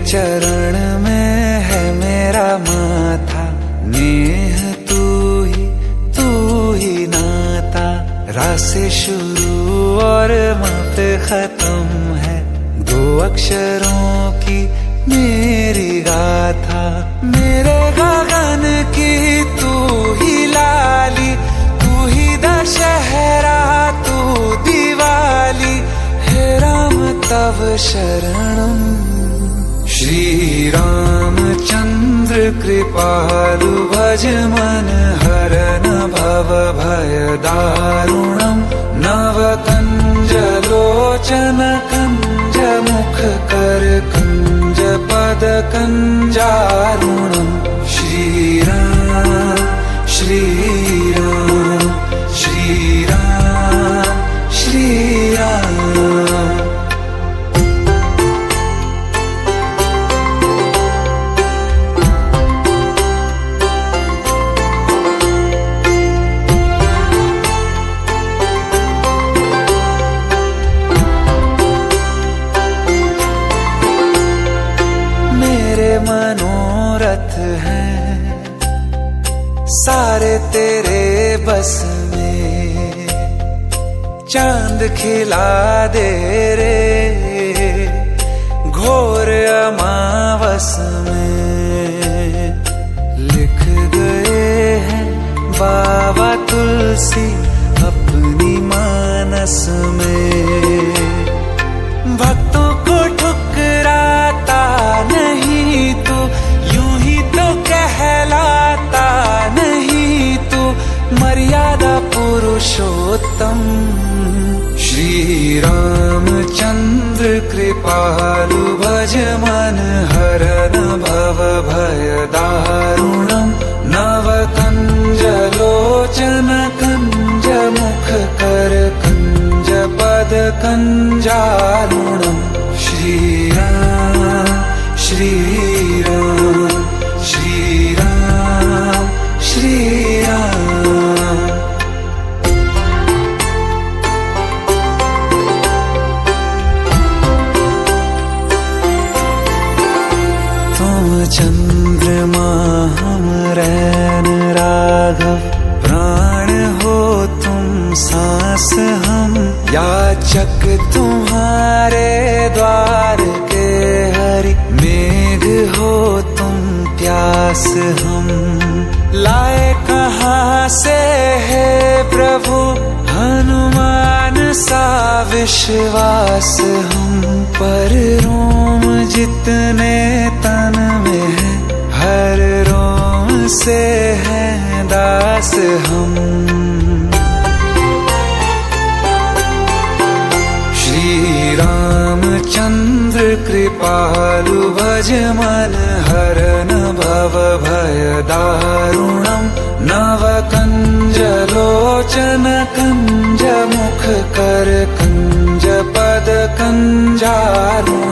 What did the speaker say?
चरण में है मेरा माथा, नेह तू ही नाता। रा से शुरू और माँ पे खत्म है, दो अक्षरों की मेरी गाथा। मेरे गगन की तू ही लाली, तू ही दशहरा, तू दिवाली, हे राम तव शरणम। श्री रामचंद्र कृपालु भज मन हरन भव भय दारुणम। नव कंज लोचन कंज मुख कर कंज पद कंजारुणम। श्री राम श्री राम श्री राम श्री राम। मनोरथ हैं सारे तेरे बस में, चांद खिला दे रे घोर अमावस में। लिख गए हैं बाबा तुलसी अपनी मानस में, भक्तों को ठुकराता नहीं तू, यूं ही तो कहलाता नहीं तू, मर्यादा पुरुषोत्तम। श्री रामचंद्र कृपालु भज मन हरन भव भय दारुणम। नव कंज लोचन कंज मुख कर कंज पद कंजारुणम। श्री राम श्री राम श्री राम श्री राम। तुम चंद्रमा हम रैन राघव, प्राण हो तुम सांस हम, याचक तुम्हारे द्वार के हरि, मेघ हो तुम प्यास हम। लाए कहाँ से है प्रभु हनुमान सा विश्वास हम पर, रोम जितने तन में है हर रोम से है दास हम। श्री रामचंद्र कृपालु भज मन हरन भव भय दारुणम। नव कंज लोचन कंज मुख कर कंज पद कंजारुणम।